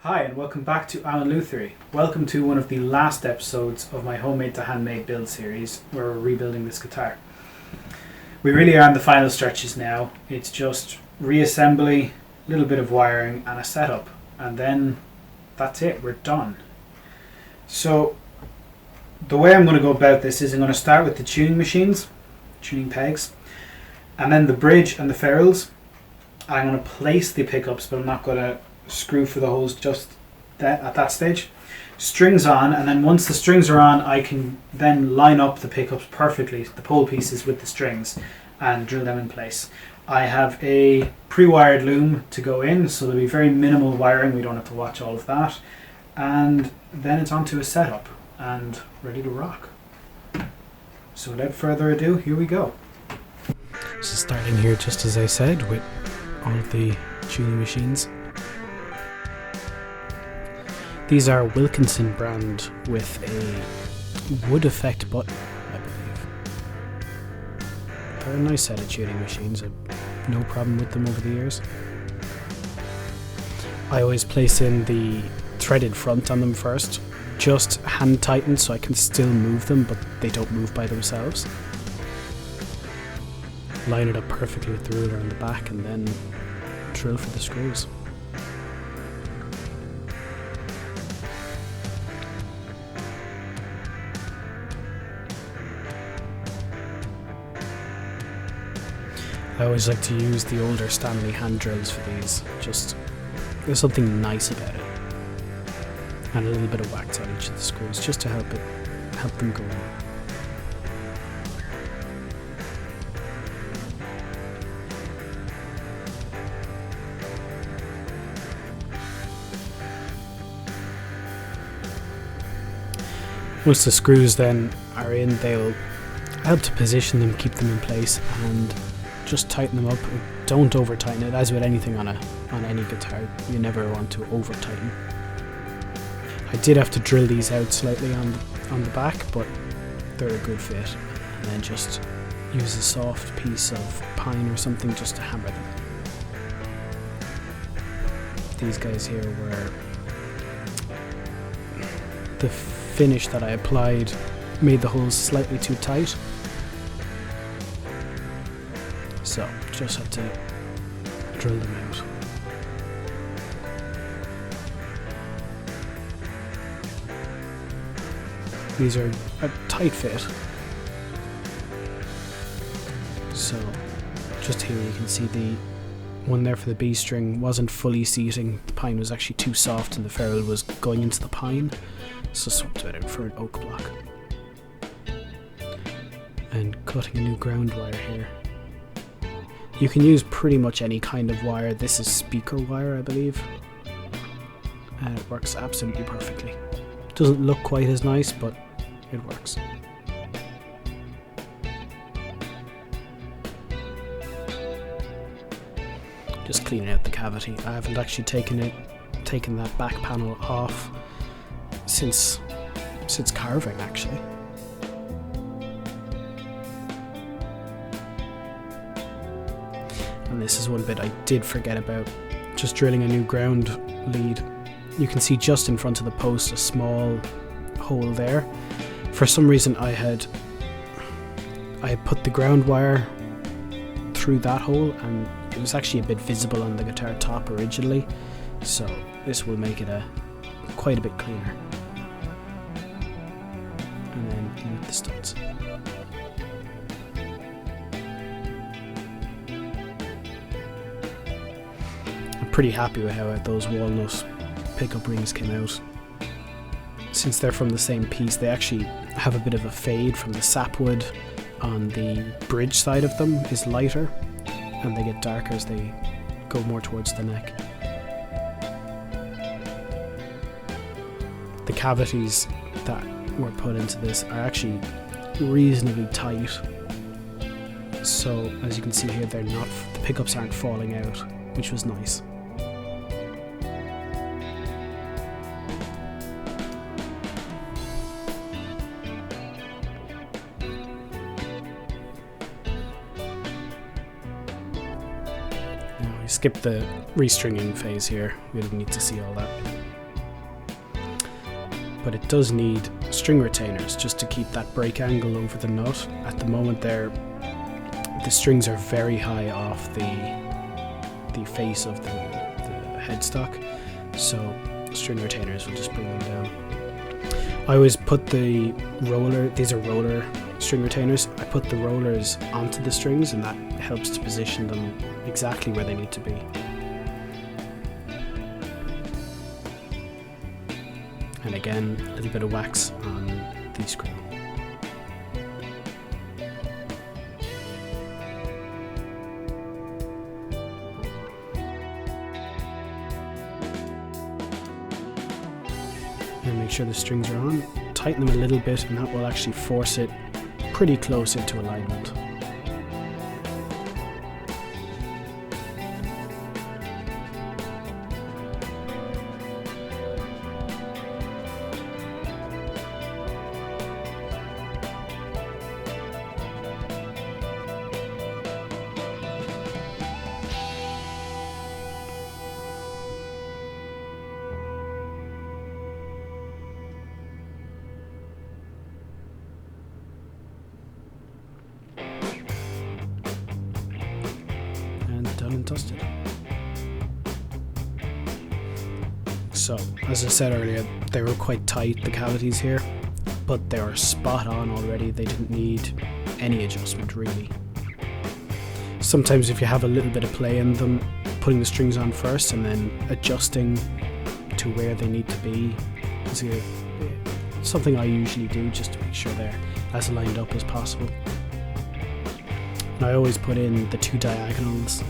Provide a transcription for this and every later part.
Hi and welcome back to Awen-lutherie. Welcome to one of the last episodes of my homemade to handmade build series where we're rebuilding this guitar. We really are on the final stretches now. It's just reassembly, a little bit of wiring and a setup, and then that's it, we're done. So the way I'm going to go about this is I'm going to start with the tuning machines, tuning pegs, and then the bridge and the ferrules. I'm going to place the pickups, but I'm not going to screw for the holes just at that stage. Strings on, and then once the strings are on, I can then line up the pickups perfectly, the pole pieces with the strings, and drill them in place. I have a pre-wired loom to go in, so there'll be very minimal wiring, we don't have to watch all of that, and then it's onto a setup and ready to rock. So without further ado, here we go. So starting here, just as I said, with all of the tuning machines. These are Wilkinson brand with a wood effect button, I believe. They're a nice set of tuning machines. I've no problem with them over the years. I always place in the threaded front on them first, just hand tightened so I can still move them, but they don't move by themselves. Line it up perfectly with the ruler on the back and then drill for the screws. I always like to use the older Stanley hand drills for these, just there's something nice about it. And a little bit of wax on each of the screws just to help them go in. Once the screws then are in, they'll help to position them, keep them in place, and just tighten them up. Don't over tighten it. As with anything on any guitar, you never want to over tighten. I did have to drill these out slightly on the back, but they're a good fit. And then just use a soft piece of pine or something just to hammer them. These guys here were the finish that I applied made the holes slightly too tight. So, just have to drill them out. These are a tight fit. So, just here you can see the one there for the B string wasn't fully seating. The pine was actually too soft and the ferrule was going into the pine. So swapped it out for an oak block. And cutting a new ground wire here. You can use pretty much any kind of wire. This is speaker wire, I believe. And it works absolutely perfectly. Doesn't look quite as nice, but it works. Just cleaning out the cavity. I haven't actually taken that back panel off since carving, actually. And this is one bit I did forget about, just drilling a new ground lead. You can see just in front of the post a small hole there. For some reason I had put the ground wire through that hole and it was actually a bit visible on the guitar top originally, so this will make it quite a bit cleaner. And then in with the studs. Pretty happy with how those walnut pickup rings came out. Since they're from the same piece, they actually have a bit of a fade from the sapwood on the bridge side of them is lighter, and they get darker as they go more towards the neck. The cavities that were put into this are actually reasonably tight, so as you can see here, the pickups aren't falling out, which was nice. Skip the restringing phase here, we didn't need to see all that. but it does need string retainers just to keep that break angle over the nut. At the moment the strings are very high off the face of the headstock, so string retainers will just bring them down. I always put the roller, these are roller string retainers, I put the rollers onto the strings, and that helps to position them exactly where they need to be. And again, a little bit of wax on the screw. And make sure the strings are on, tighten them a little bit, and that will actually force it pretty close into alignment. Done and dusted. So, as I said earlier, they were quite tight, the cavities here, but they were spot on already. They didn't need any adjustment really. Sometimes if you have a little bit of play in them, putting the strings on first and then adjusting to where they need to be is something I usually do, just to make sure they're as lined up as possible. And I always put in the 2 diagonals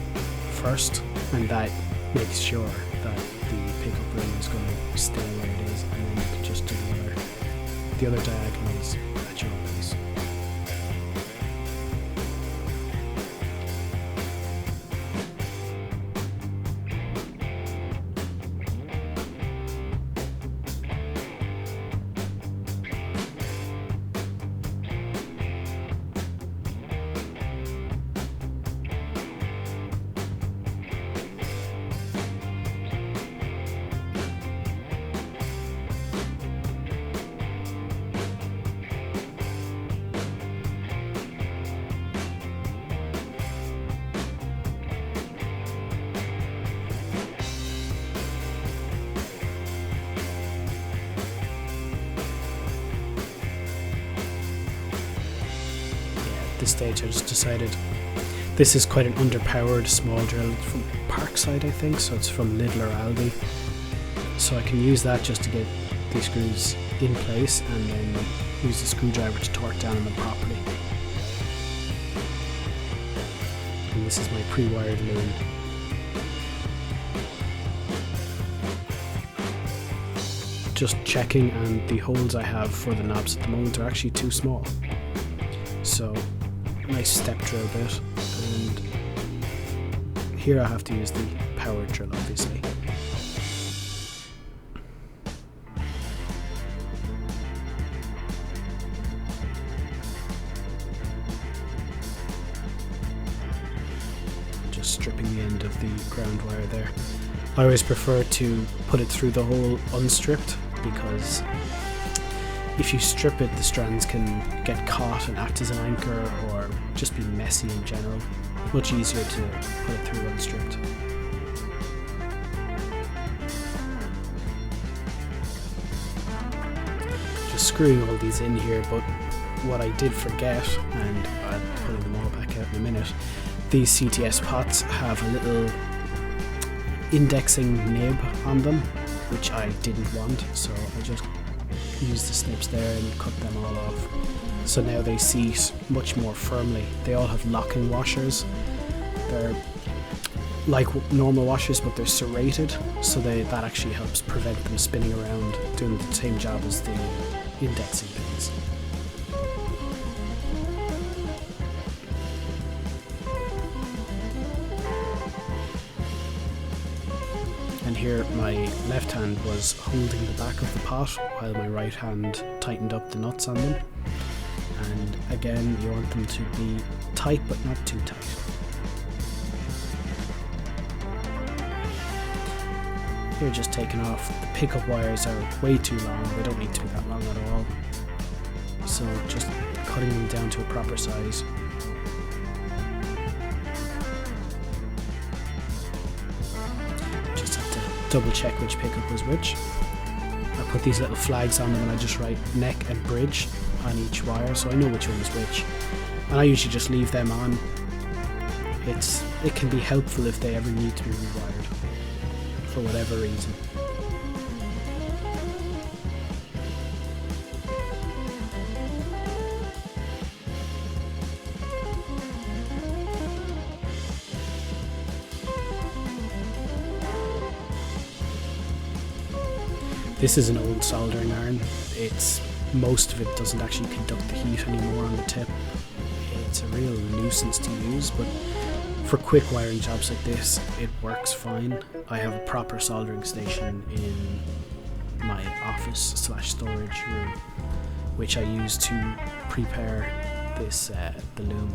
first, and that makes sure that the pickup ring is going to stay where it is, and then you can just do the other diagonals at your own pace. This stage I just decided this is quite an underpowered small drill. It's from Parkside, I think, so it's from Lidl or Aldi, so I can use that just to get these screws in place and then use the screwdriver to torque down on them properly. And this is my pre-wired loom. Just checking, and the holes I have for the knobs at the moment are actually too small, so nice step drill bit, and here I have to use the power drill obviously. Just stripping the end of the ground wire there. I always prefer to put it through the hole unstripped, because if you strip it, the strands can get caught and act as an anchor, or just be messy in general. Much easier to put it through unstripped. Just screwing all these in here, but what I did forget, and I'm pulling them all back out in a minute, these CTS pots have a little indexing nib on them, which I didn't want, so I just use the snips there and cut them all off. So now they seat much more firmly. They all have locking washers. They're like normal washers, but they're serrated, so that actually helps prevent them spinning around, doing the same job as the indexing pins. And here my left hand was holding the back of the pot while my right hand tightened up the nuts on them. And again, you want them to be tight but not too tight. They're just taken off. The pickup wires are way too long. They don't need to be that long at all. So just cutting them down to a proper size. Just have to double check which pickup was which. I put these little flags on them and I just write neck and bridge on each wire, so I know which one is which. And I usually just leave them on. It can be helpful if they ever need to be rewired for whatever reason. This is an old soldering iron. Most of it doesn't actually conduct the heat anymore on the tip. It's a real nuisance to use, but for quick wiring jobs like this, it works fine. I have a proper soldering station in my office / storage room, which I use to prepare this the loom.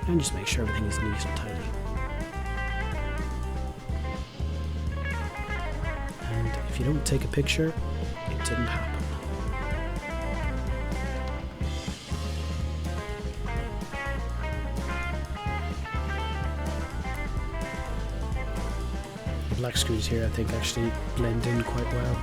And just make sure everything is neat and tidy. And if you don't take a picture, it didn't happen. The black screws here I think actually blend in quite well.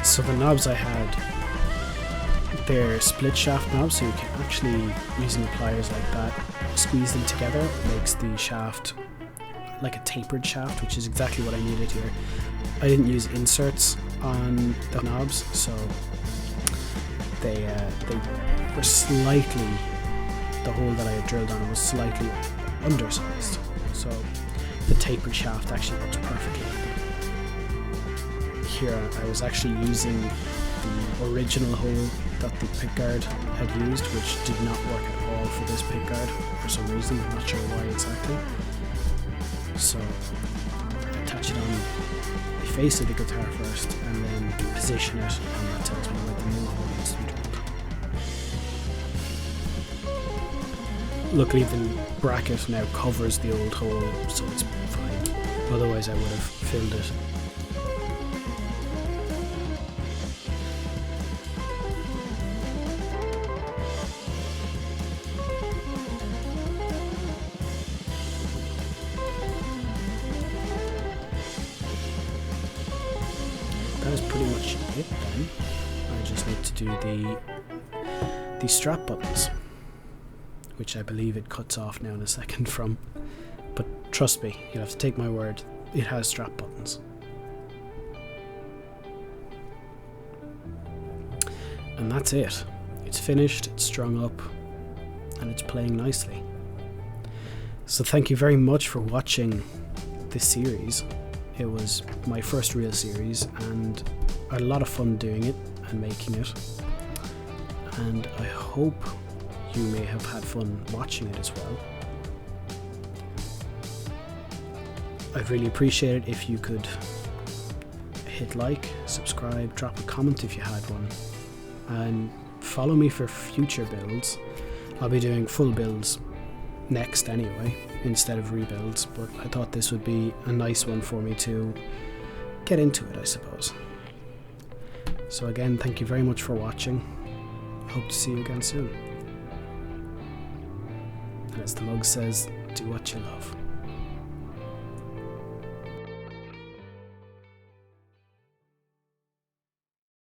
So the knobs I had, they're split shaft knobs, so you can actually, using the pliers like that, squeeze them together. It makes the shaft like a tapered shaft, which is exactly what I needed here. I didn't use inserts on the knobs, so they were slightly, the hole that I had drilled on was slightly undersized, so the tapered shaft actually works perfectly. Here I was actually using the original hole that the pickguard had used, which did not work at all for this pickguard for some reason. I'm not sure why exactly. So I attach it on the face of the guitar first and then position it, and that tells me where the new hole needs to be drilled. Luckily the bracket now covers the old hole, so it's fine. Otherwise I would have filled it. That is pretty much it then. I just need to do the strap buttons, which I believe it cuts off now in a second from, but trust me, you'll have to take my word, it has strap buttons. And that's it. It's finished, it's strung up, and it's playing nicely. So thank you very much for watching this series. It was my first real series and I had a lot of fun doing it and making it, and I hope you may have had fun watching it as well. I'd really appreciate it if you could hit like, subscribe, drop a comment if you had one, and follow me for future builds. I'll be doing full builds next anyway, instead of rebuilds, but I thought this would be a nice one for me to get into it, I suppose. So again, thank you very much for watching. Hope to see you again soon. And as the mug says, do what you love.